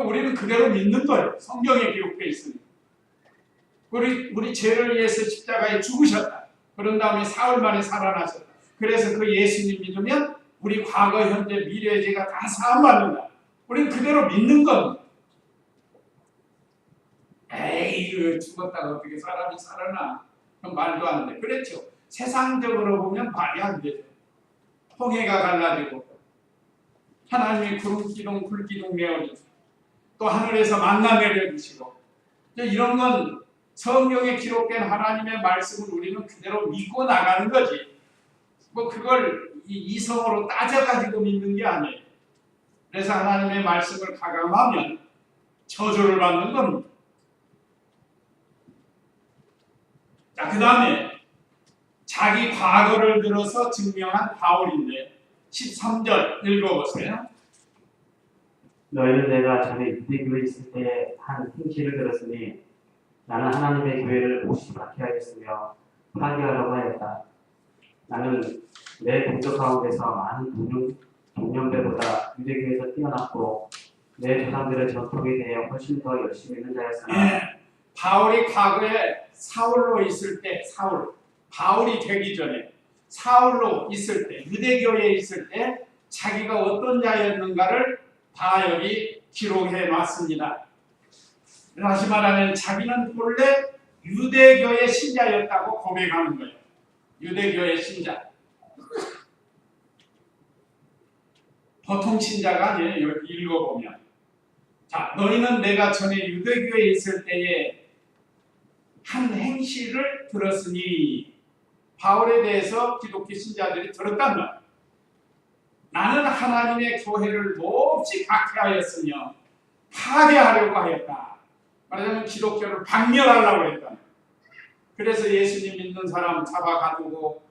우리는 그대로 믿는 거예요. 성경에 기록되어 있으니. 우리 죄를 위해서 십자가에 죽으셨다. 그런 다음에 사흘 만에 살아나셨다. 그래서 그 예수님 믿으면 우리 과거, 현재, 미래의 죄가 다 사함받는다. 우리는 그대로 믿는 겁니다. 에이, 죽었다가 어떻게 사람이 살아나? 그건 말도 안 돼. 그랬죠. 세상적으로 보면 말이 안 되죠. 홍해가 갈라지고 하나님이 구름 기둥, 불 기둥 내어주시고 또 하늘에서 만나 내려주시고 이런 건 성경에 기록된 하나님의 말씀을 우리는 그대로 믿고 나가는 거지. 뭐 그걸 이성으로 따져가지고 믿는 게 아니에요. 그래서 하나님의 말씀을 가감하면 저주를 받는 겁니다. 자, 그 다음에 자기 과거를 들어서 증명한 바울인데 13절 읽어보세요. 너희는 내가 전에 유대교에 있을 때 한 행실을 들었으니 나는 하나님의 교회를 몹시 박해하였으며 파괴하려고 하였다. 나는 내 공적 가운데서 많은 동년배보다 유대교에서 뛰어났고 내 조상들의 전통에 대해 훨씬 더 열심히 있는 자였으나 바울이 과거에 사울로 있을 때 바울이 되기 전에 사울로 있을 때 유대교에 있을 때 자기가 어떤 자였는가를 다 여기 기록해 놨습니다. 다시 말하면 자기는 본래 유대교의 신자였다고 고백하는 거예요. 유대교의 신자. 보통 신자가 아니에요. 여기 읽어보면. 자, 너희는 내가 전에 유대교에 있을 때에 한 행실을 들었으니 바울에 대해서 기독교 신자들이 들었단 말이에요. 나는 하나님의 교회를 몹시 박해하였으며 파괴하려고 하였다. 말하자면 기독교를 박멸하려고 했다. 그래서 예수님 믿는 사람 잡아가두고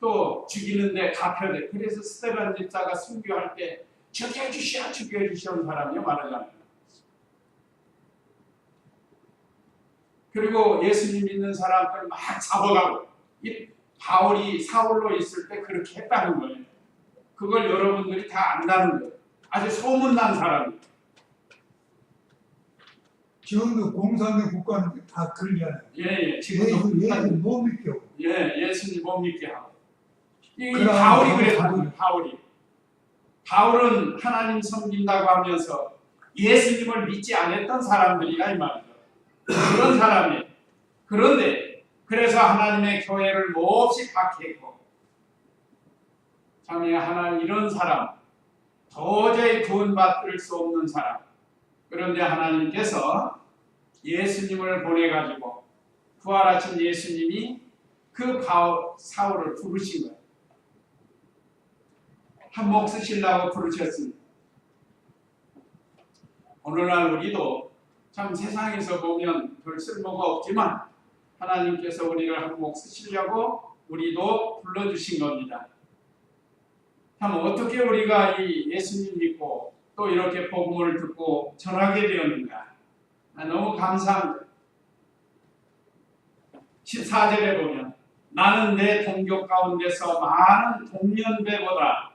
또 죽이는데 갚혀야 돼. 그래서 스데반 집사가 순교할 때 죽여주시오 사람이요 말하자면. 그리고 예수님 믿는 사람들 막 잡아가고 바울이 사울로 있을 때 그렇게 했다는 거예요. 그걸 여러분들이 다 안다는 거예요. 아주 소문난 사람이에요. 지금도 공산의 국가는 다 그러잖아요. 예, 지금도 예수님 못 믿게 하고. 예수님 못 믿게 하고. 이 그럼 바울이 그랬다는 거예요. 바울은 하나님 섬긴다고 하면서 예수님을 믿지 않았던 사람들이라 이 말이죠. 그런 사람이에요. 그런데 그래서 하나님의 교회를 몹시 박해했고 참 하나님 이런 사람 도저히 구원받을 수 없는 사람. 그런데 하나님께서 예수님을 보내가지고 부활하신 예수님이 그 사울을 부르신 거예요. 한 몫 쓰시려고 부르셨습니다. 오늘날 우리도 참 세상에서 보면 별 쓸모가 없지만 하나님께서 우리를 한 몫 쓰시려고 우리도 불러주신 겁니다. 참 어떻게 우리가 이 예수님 믿고 또 이렇게 복음을 듣고 전하게 되었는가. 너무 감사합니다. 14절에 보면 나는 내 동교 가운데서 많은 동년배보다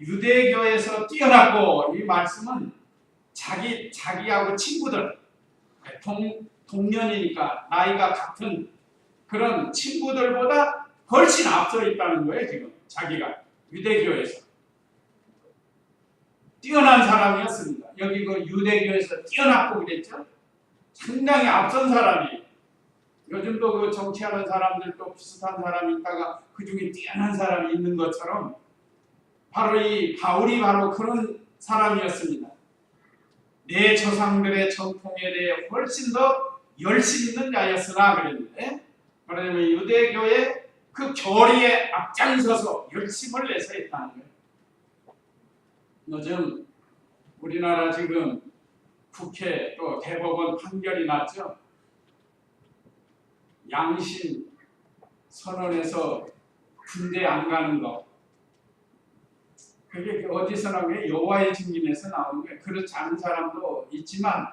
유대교에서 뛰어났고, 이 말씀은 자기하고 친구들, 동년이니까 나이가 같은 그런 친구들보다 훨씬 앞서 있다는 거예요. 지금 자기가 유대교에서 뛰어난 사람이었습니다. 여기 그 유대교에서 뛰어났고 그랬죠. 상당히 앞선 사람이에요. 요즘도 그 정치하는 사람들도 비슷한 사람이 있다가 그 중에 뛰어난 사람이 있는 것처럼 바로 이 바울이 바로 그런 사람이었습니다. 내 조상들의 전통에 대해 훨씬 더 열심 있는 자였으나 그랬는데, 그러면 유대교의 그 교리에 앞장서서 열심을 내서 했다는 거예요. 요즘 우리나라 지금 국회 또 대법원 판결이 났죠. 양심 선언에서 군대 안 가는 거. 그게 어디서 나온 게 여호와의 증인에서 나오는 거예요. 그렇지 않은 사람도 있지만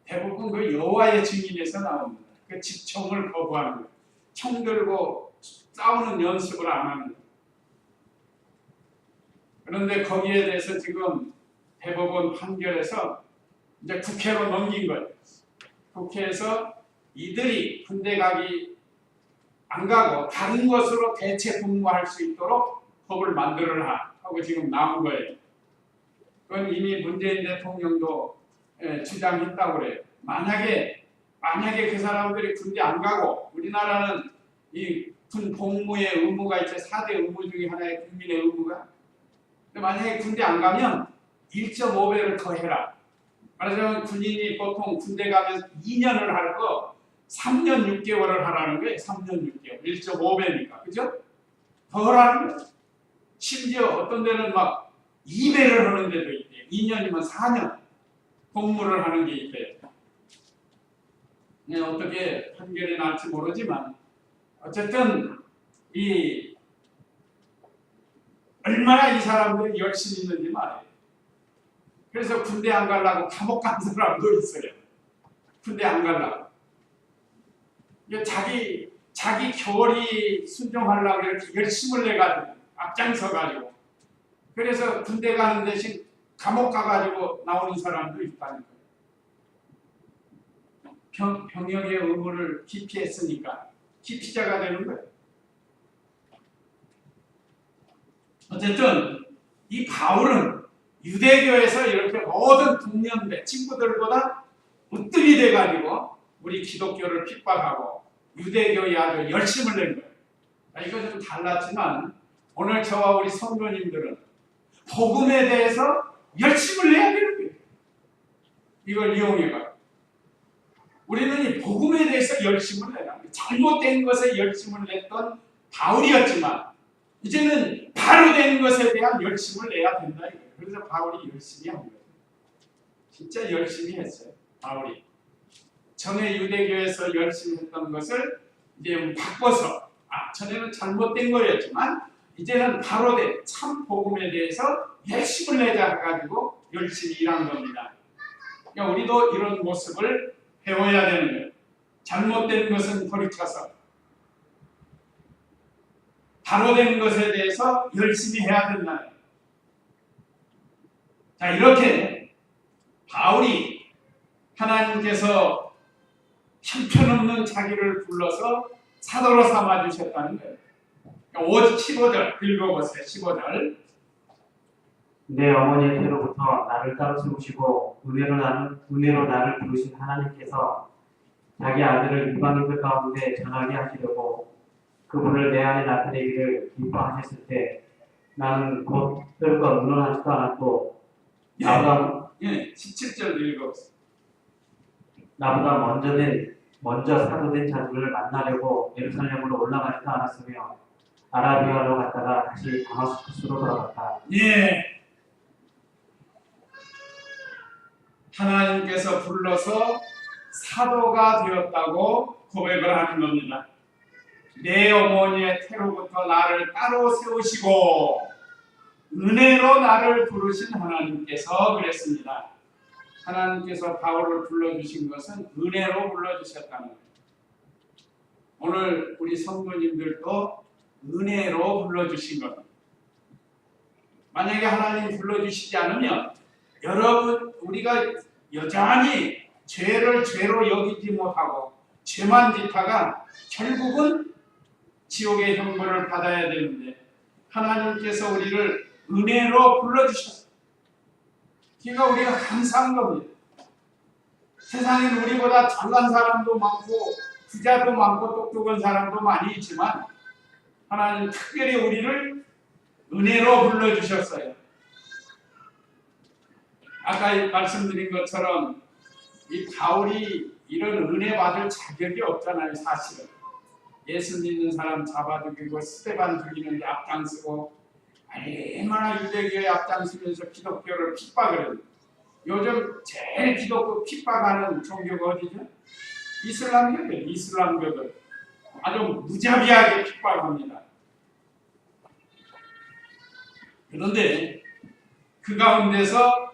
대부분 그 여호와의 증인에서 나옵니다. 그 집총을 거부하는 거예요. 총 들고 싸우는 연습을 안 하는 거예요. 그런데 거기에 대해서 지금 대법원 판결에서 이제 국회로 넘긴 거예요. 국회에서 이들이 군대 가기 안 가고 다른 것으로 대체 복무할 수 있도록 법을 만들어라 하고 지금 나온 거예요. 그건 이미 문재인 대통령도 주장했다고 그래요. 만약에 그 사람들이 군대 안 가고 우리나라는 이 군 복무의 의무가 있죠. 4대 의무 중에 하나의 국민의 의무가. 근데 만약에 군대 안 가면 1.5배를 더 해라. 말하자면 군인이 보통 군대 가면 2년을 할 거 3년 6개월을 하라는 거예요. 3년 6개월. 1.5배니까. 그죠? 더 하라는 거예요. 심지어 어떤 데는 막 2배를 하는 데도 있대요. 2년이면 4년 복무를 하는 게 있대요. 네, 어떻게 판결이 날지 모르지만 어쨌든 얼마나 이 사람들이 열심히 있는지 말이에요. 그래서 군대 안 가려고 감옥 간 사람도 있어요. 군대 안 가려고. 자기 교리 순종하려고 이렇게 열심을 내가지고 앞장서가지고 그래서 군대 가는 대신 감옥 가가지고 나오는 사람도 있다는 거예요. 병역의 의무를 기피했으니까 기피자가 되는 거예요. 어쨌든 이 바울은 유대교에서 이렇게 모든 동년배 친구들보다 으뜸이 돼가지고 우리 기독교를 핍박하고 유대교에 아주 열심을 낸 거예요. 이거 좀 달랐지만 오늘 저와 우리 성도님들은 복음에 대해서 열심을 내야 되는 거예요. 이걸 이용해가. 우리는 이 복음에 대해서 열심을 내야 합니다. 잘못된 것에 열심을 냈던 바울이었지만 이제는 바로 된 것에 대한 열심을 내야 된다. 그래서 바울이 열심히 한 거예요. 진짜 열심히 했어요. 바울이. 전에 유대교에서 열심히 했던 것을 이제 바꿔서 전에는 잘못된 거였지만 이제는 바로 된 참 복음에 대해서 열심을 내자 해가지고 열심히 일한 겁니다. 그러니까 우리도 이런 모습을 배워야 되는 거예요. 잘못된 것은 버리쳐서 바로 된 것에 대해서 열심히 해야 된다는 거예요. 자, 이렇게 바울이 하나님께서 형편없는 자기를 불러서 사도로 삼아주셨다는 거예요. 15절 읽어보세요. 15절. 내 어머니의 태로부터 나를 따로 세우시고 은혜로 나를 부르신 하나님께서 자기 아들을 이방인들 가운데 전하게 하시려고 그분을 내 안에 나타내기를 기뻐하셨을 때 나는 곧 혈과 의논하지도 않았고 나보다 17절 읽어보세요. 나보다 먼저 사도된 자들을 만나려고 예루살렘으로 올라가지도 않았으며 아라비아로 갔다가 다시 다마스쿠스로 돌아갔다. 예. 하나님께서 불러서 사도가 되었다고 고백을 하는 겁니다. 내 어머니의 태로부터 나를 따로 세우시고 은혜로 나를 부르신 하나님께서 그랬습니다. 하나님께서 바울을 불러주신 것은 은혜로 불러주셨다는 거예요. 오늘 우리 성도님들도 은혜로 불러주신 겁니다. 만약에 하나님 불러주시지 않으면 여러분 우리가 여전히 죄를 죄로 여기지 못하고 죄만 짓다가 결국은 지옥의 형벌을 받아야 되는데 하나님께서 우리를 은혜로 불러주셨어요. 그러니까 우리가 감사한 겁니다. 세상엔 우리보다 잘난 사람도 많고 부자도 많고 똑똑한 사람도 많이 있지만 하나님 특별히 우리를 은혜로 불러주셨어요. 아까 말씀드린 것처럼 이 바울이 이런 은혜 받을 자격이 없잖아요. 사실은 예수 믿는 사람 잡아 죽이고 스데반 죽이는데 앞장서고 얼마나 유대교에 앞장서면서 기독교를 핍박을 해요. 요즘 제일 기독교 핍박하는 종교가 어디죠? 이슬람교들 아주 무자비하게 핍박합니다. 그런데 그 가운데서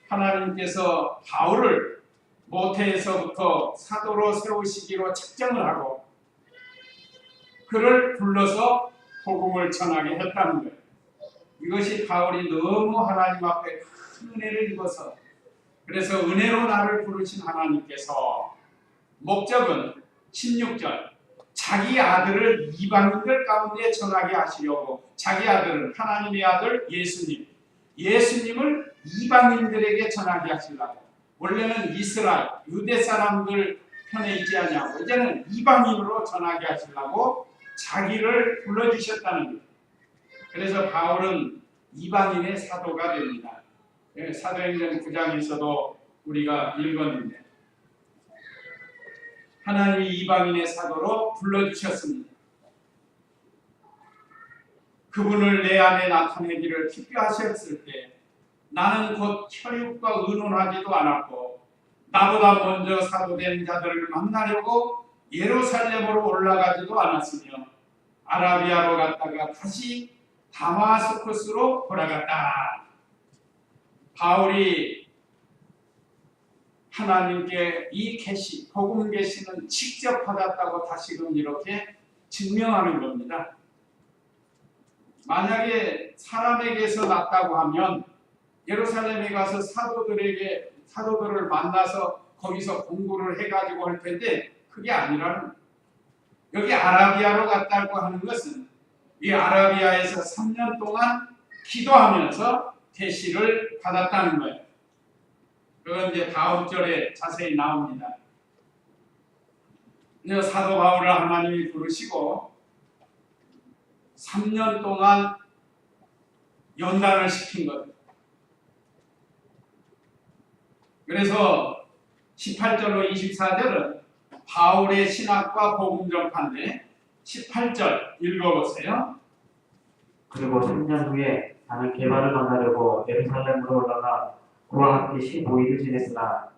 하나님께서 바울을 모태에서부터 사도로 세우시기로 책정을 하고 그를 불러서 복음을 전하게 했다는 거예요. 이것이 바울이 너무 하나님 앞에 큰 은혜를 입어서 그래서 은혜로 나를 부르신 하나님께서 목적은 16절 자기 아들을 이방인들 가운데 전하게 하시려고 자기 아들은 하나님의 아들 예수님을 이방인들에게 전하게 하시려고 원래는 이스라엘 유대 사람들 편에 있지 않냐고 이제는 이방인으로 전하게 하시려고 자기를 불러주셨다는 거예요. 그래서 바울은 이방인의 사도가 됩니다. 사도행전 9장에서도 우리가 읽었는데 하나님이 이방인의 사도로 불러주셨습니다. 그분을 내 안에 나타내기를 기뻐하셨을 때 나는 곧 혈육과 의논하지도 않았고 나보다 먼저 사도된 자들을 만나려고 예루살렘으로 올라가지도 않았으며 아라비아로 갔다가 다시 다마스쿠스로 돌아갔다. 바울이 하나님께 이 계시, 복음 계시는 직접 받았다고 다시금 이렇게 증명하는 겁니다. 만약에 사람에게서 났다고 하면 예루살렘에 가서 사도들을 만나서 거기서 공부를 해가지고 할 텐데 그게 아니라는 여기 아라비아로 갔다고 하는 것은 이 아라비아에서 3년 동안 기도하면서 계시를 받았다는 거예요. 그건 이제 다음 절에 자세히 나옵니다. 사도 바울을 하나님이 부르시고 3년 동안 연단을 시킨 것. 그래서 18절로 24절은 바울의 신학과 복음 전파인데 18절 읽어보세요. 그리고 3년 후에 나는 게바를 만나려고 예루살렘으로 올라가 그와 함께 15일을 지냈으나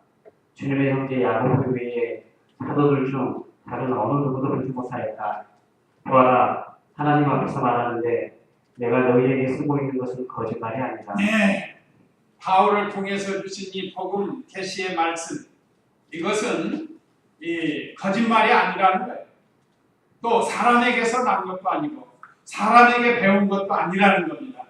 주님의 형제 야고보 외에 사도들 중 다른 어느 누구도 보지 못하였다. 보아라, 하나님 앞에서 말하는데 내가 너희에게 쓰고 있는 것은 거짓말이 아니다. 네, 바울을 통해서 주신 이 복음 계시의 말씀 이것은 이 거짓말이 아니라는 거예요. 또 사람에게서 난 것도 아니고 사람에게 배운 것도 아니라는 겁니다.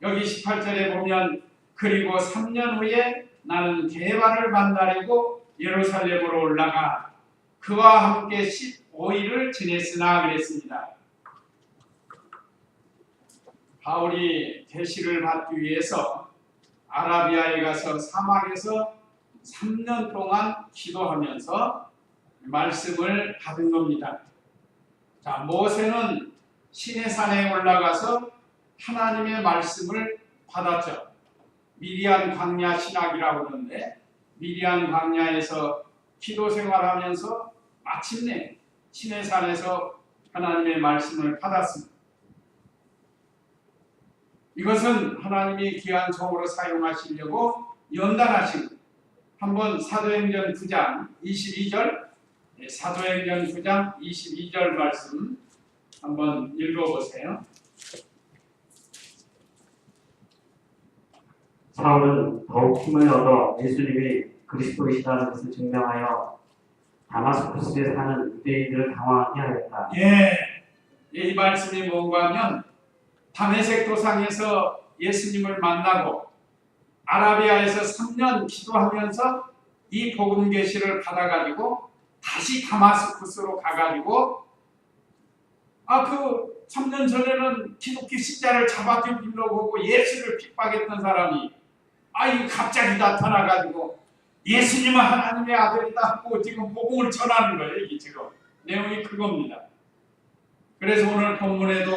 여기 18절에 보면 그리고 3년 후에 나는 게바를 만나려고 예루살렘으로 올라가 그와 함께 15일을 지냈으나 그랬습니다. 바울이 계시를 받기 위해서 아라비아에 가서 사막에서 3년 동안 기도하면서 말씀을 받은 겁니다. 자, 모세는 시내산에 올라가서 하나님의 말씀을 받았죠. 미디안 광야 신학이라고 그러는데 미디안 광야에서 기도 생활하면서 마침내 시내산에서 하나님의 말씀을 받았습니다. 이것은 하나님이 귀한 종으로 사용하시려고 연단하시고 한번 사도행전 9장 22절 사도행전 9장 22절 말씀 한번 읽어보세요. 사울은 더욱 힘을 얻어 예수님이 그리스도이시라는 것을 증명하여 다마스쿠스에 사는 유대인들을 당황하게 하였다. 이 말씀이 뭔가 하면 다메섹 도상에서 예수님을 만나고 아라비아에서 3년 기도하면서 이 복음 계시를 받아가지고 다시 다마스쿠스로 가가지고 그 3년 전에는 기독교 십자를 잡아 죽이려고 하고 예수를 핍박했던 사람이 이거 갑자기 나타나가지고 예수님은 하나님의 아들이다 하고 지금 복음을 전하는 거예요. 이게 지금 내용이 그겁니다. 그래서 오늘 본문에도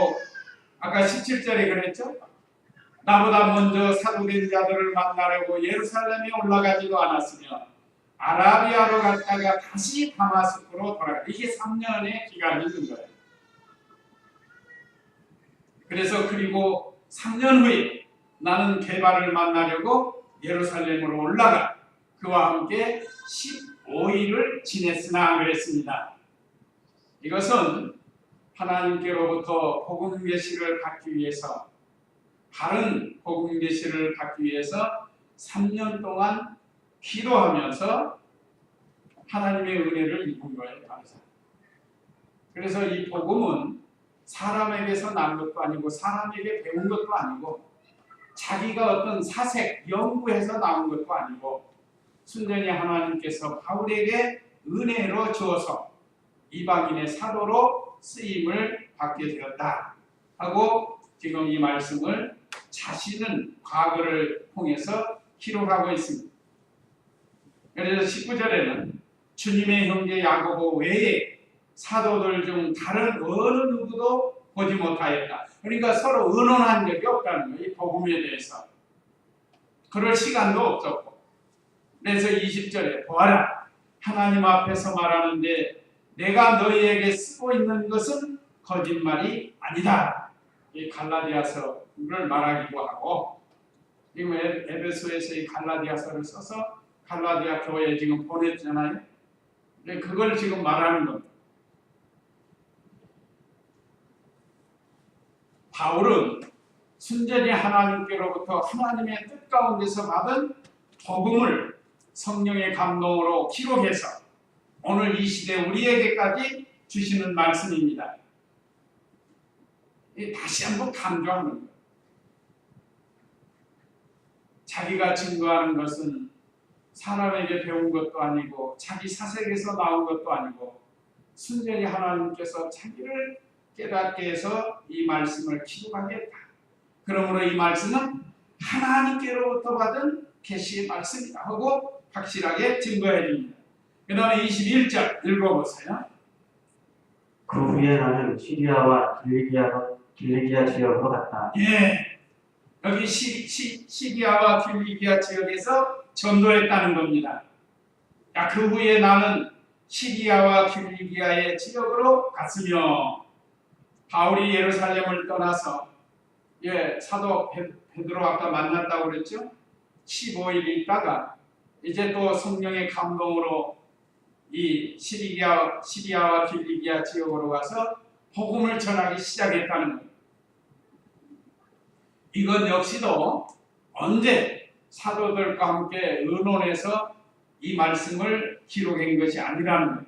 아까 17절에 그랬죠? 나보다 먼저 사도된 자들을 만나려고 예루살렘에 올라가지도 않았으며 아라비아로 갔다가 다시 다마스쿠로 돌아가. 이게 3년의 기간이 있는 거예요. 그래서 그리고 3년 후에 나는 게바를 만나려고 예루살렘으로 올라가 그와 함께 15일을 지냈으나 그랬습니다. 이것은 하나님께로부터 복음 계시를 받기 위해서 바른 복음 계시를 받기 위해서 3년 동안 기도하면서 하나님의 은혜를 입은 거예요. 그래서 이 복음은 사람에게서 난 것도 아니고 사람에게 배운 것도 아니고 자기가 어떤 사색, 연구해서 나온 것도 아니고 순전히 하나님께서 바울에게 은혜로 주어서 이방인의 사도로 쓰임을 받게 되었다 하고 지금 이 말씀을 자신은 과거를 통해서 기록하고 있습니다. 그래서 19절에는 주님의 형제 야고보 외에 사도들 중 다른 어느 누구도 보지 못하였다. 그러니까 서로 의논한 적이 없다는 거예요. 이 복음에 대해서. 그럴 시간도 없었고. 그래서 20절에 보아라. 하나님 앞에서 말하는데 내가 너희에게 쓰고 있는 것은 거짓말이 아니다. 이 갈라디아서를 말하기도 하고 지금 에베소에서 이 갈라디아서를 써서 갈라디아 교회에 지금 보냈잖아요. 그걸 지금 말하는 겁니다. 바울은 순전히 하나님께로부터 하나님의 뜻 가운데서 받은 복음을 성령의 감동으로 기록해서 오늘 이 시대 우리에게까지 주시는 말씀입니다. 다시 한번 강조하는 거예요. 자기가 증거하는 것은 사람에게 배운 것도 아니고 자기 사색에서 나온 것도 아니고 순전히 하나님께서 자기를 깨닫게 해서 이 말씀을 기록하게 했다. 그러므로 이 말씀은 하나님께로부터 받은 계시의 말씀이다 하고 확실하게 증거해 줍니다. 그 다음에 21절 읽어보세요. 그 후에 나는 시리아와 길리기아 지역으로 갔다. 예, 여기 시리아와 길리기아 지역에서 전도했다는 겁니다. 그 후에 나는 시리아와 길리기아의 지역으로 갔으며 바울이 예루살렘을 떠나서 사도 베드로 아까 만났다고 그랬죠? 15일 있다가 이제 또 성령의 감동으로 이 시리아와 길리기아 지역으로 가서 복음을 전하기 시작했다는 거예요. 이건 역시도 언제 사도들과 함께 의논해서 이 말씀을 기록한 것이 아니라는 거예요.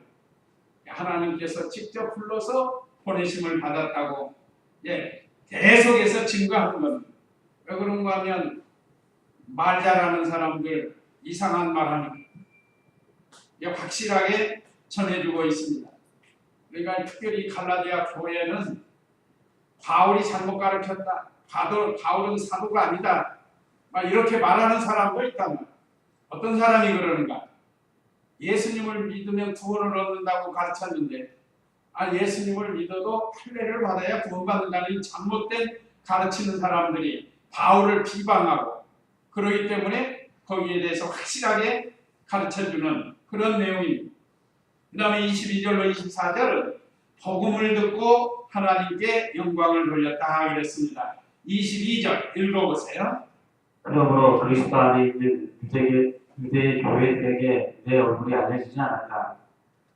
하나님께서 직접 불러서 보내심을 받았다고 계속해서 증거하는 겁니다. 왜 그런가 하면 말 잘하는 사람들 이상한 말하는 거예요. 확실하게 전해주고 있습니다. 그러니까 특별히 갈라디아 교회는 바울이 잘못 가르쳤다. 바울은 사도가 아니다. 이렇게 말하는 사람도 있단 말이에요. 어떤 사람이 그러는가? 예수님을 믿으면 구원을 얻는다고 가르쳤는데 예수님을 믿어도 할례를 받아야 구원받는다는 잘못된 가르치는 사람들이 바울을 비방하고 그러기 때문에 거기에 대해서 확실하게 가르쳐주는 그런 내용입니다. 그 다음에 22절로 24절은 복음을 듣고 하나님께 영광을 돌렸다 그랬습니다. 22절 읽어보세요. 그러므로 그리스도 안에 있는 유대의 교회들에게 내 얼굴이 알려지지 않았다.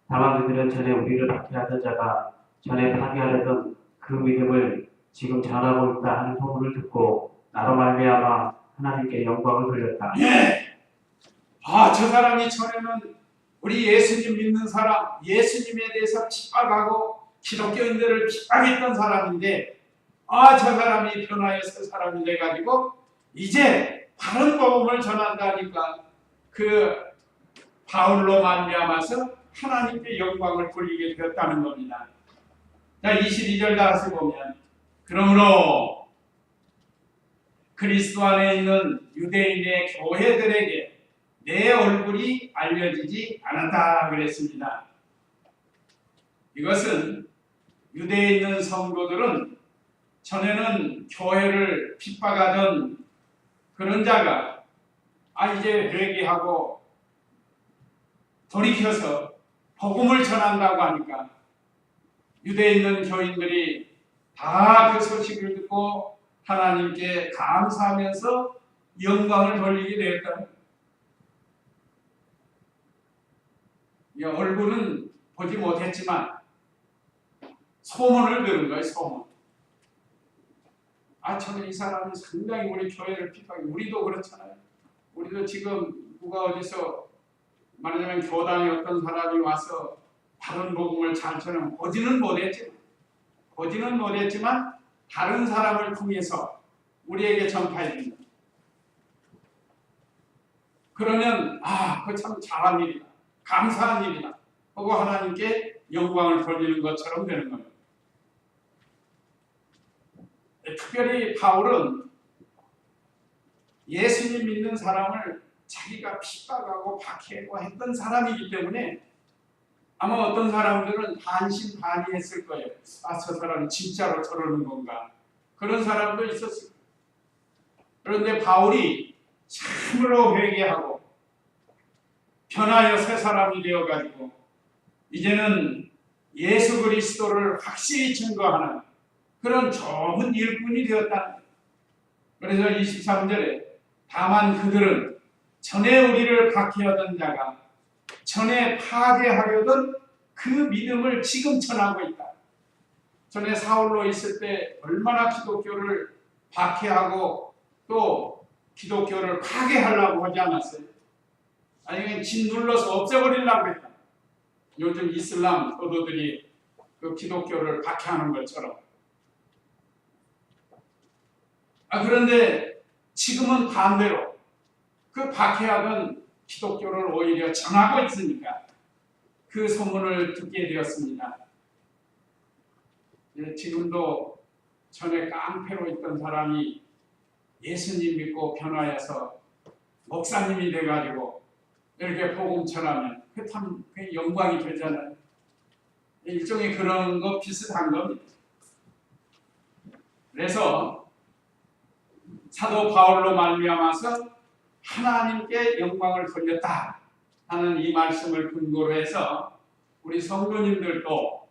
다만 그들은 전에 우리를 박해하던 자가 전에 파괴하려던 그 믿음을 지금 전하고 있다 하는 소문을 듣고 나로 말미암아 하나님께 영광을 돌렸다. 저 사람이 전에는 우리 예수님 믿는 사람, 예수님에 대해서 핍박하고 기독교인들을 핍박했던 사람인데 저 사람이 변화해서 사람이 돼가지고 이제 바른 복음을 전한다니까 그 바울로 말미암아서 하나님께 영광을 돌리게 되었다는 겁니다. 자, 22절 다시 보면 그러므로 그리스도 안에 있는 유대인의 교회들에게 내 얼굴이 알려지지 않았다 그랬습니다. 이것은 유대에 있는 성도들은 전에는 교회를 핍박하던 그런 자가 이제 회개하고 돌이켜서 복음을 전한다고 하니까 유대에 있는 교인들이 다 그 소식을 듣고 하나님께 감사하면서 영광을 돌리게 되었다. 얼굴은 보지 못했지만 소문을 들은 거예요. 소문. 저는 이 사람이 상당히 우리 교회를 핍박해. 우리도 그렇잖아요. 우리도 지금 누가 어디서 말하자면 교당에 어떤 사람이 와서 다른 복음을 잘 전하면 보지는 못했지만 다른 사람을 통해서 우리에게 전파해 준다. 그러면 그거 참 잘한 일이다. 감사한 일이다. 하고 하나님께 영광을 돌리는 것처럼 되는 겁니다. 특별히 바울은 예수님 믿는 사람을 자기가 핍박하고 박해하고 했던 사람이기 때문에 아마 어떤 사람들은 반신반의했을 거예요. 저 사람이 진짜로 저러는 건가? 그런 사람도 있었을 거예요. 그런데 바울이 참으로 회개하고 변하여 새 사람이 되어가지고 이제는 예수 그리스도를 확실히 증거하는 그런 좋은 일꾼이 되었다. 그래서 23절에 다만 그들은 전에 우리를 박해하던 자가 전에 파괴하려던 그 믿음을 지금 전하고 있다. 전에 사울로 있을 때 얼마나 기독교를 박해하고 또 기독교를 파괴하려고 하지 않았어요? 아니 진 눌러서 없애버리려고 했다. 요즘 이슬람 교도들이 그 기독교를 박해하는 것처럼. 그런데 지금은 반대로 그 박해하던 기독교를 오히려 전하고 있으니까 그 소문을 듣게 되었습니다. 지금도 전에 깡패로 있던 사람이 예수님 믿고 변화해서 목사님이 돼가지고 이렇게 복음 전하면 참 영광이 되잖아요. 일종의 그런 거 비슷한 겁니다. 그래서 사도 바울로 말미암아서 하나님께 영광을 돌렸다 하는 이 말씀을 근거로 해서 우리 성도님들도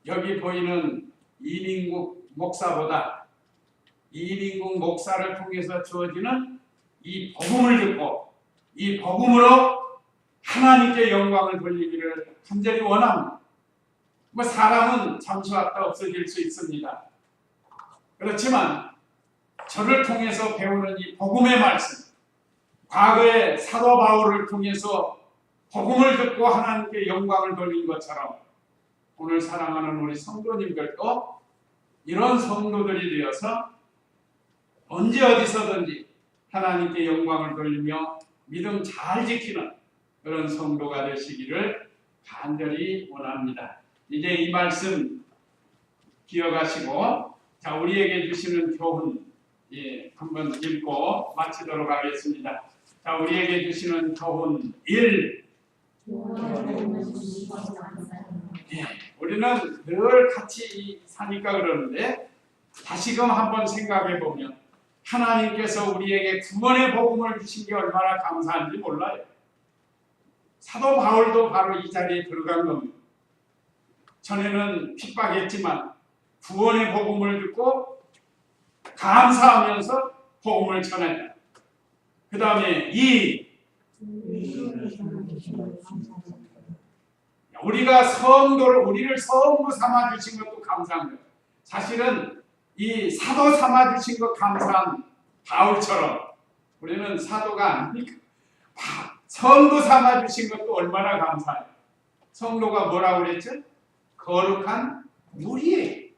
여기 보이는 이민국 목사보다 이민국 목사를 통해서 주어지는 이 복음을 듣고 이 복음으로 하나님께 영광을 돌리기를 간절히 원합니다. 사람은 잠시 왔다 없어질 수 있습니다. 그렇지만 저를 통해서 배우는 이 복음의 말씀, 과거에 사도 바울을 통해서 복음을 듣고 하나님께 영광을 돌린 것처럼 오늘 사랑하는 우리 성도님들도 이런 성도들이 되어서 언제 어디서든지 하나님께 영광을 돌리며 믿음 잘 지키는 그런 성도가 되시기를 간절히 원합니다. 이제 이 말씀 기억하시고 우리에게 주시는 교훈 한번 읽고 마치도록 하겠습니다. 우리에게 주시는 교훈 1. 우리는 늘 같이 사니까 그러는데 다시금 한번 생각해 보면 하나님께서 우리에게 구원의 복음을 주신 게 얼마나 감사한지 몰라요. 사도 바울도 바로 이 자리에 들어간 겁니다. 전에는 핍박했지만 구원의 복음을 듣고 감사하면서 복음을 전했다. 그 다음에 2. 우리를 성도 삼아주신 것도 감사한 거예요. 사실은 이 사도 삼아주신 것 감사한 바울처럼 우리는 사도가 아니니까 성도 삼아주신 것도 얼마나 감사해요. 성도가 뭐라고 그랬죠? 거룩한 무리예요.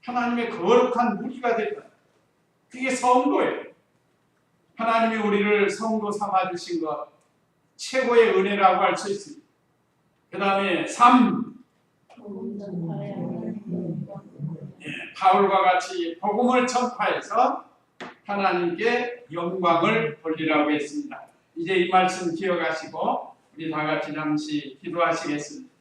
하나님의 거룩한 무리가 됐다. 그게 성도예요. 하나님이 우리를 성도 삼아주신 것 최고의 은혜라고 할 수 있습니다. 그 다음에 3. 바울과 같이 복음을 전파해서 하나님께 영광을 돌리라고 했습니다. 이제 이 말씀 기억하시고 우리 다 같이 잠시 기도하시겠습니다.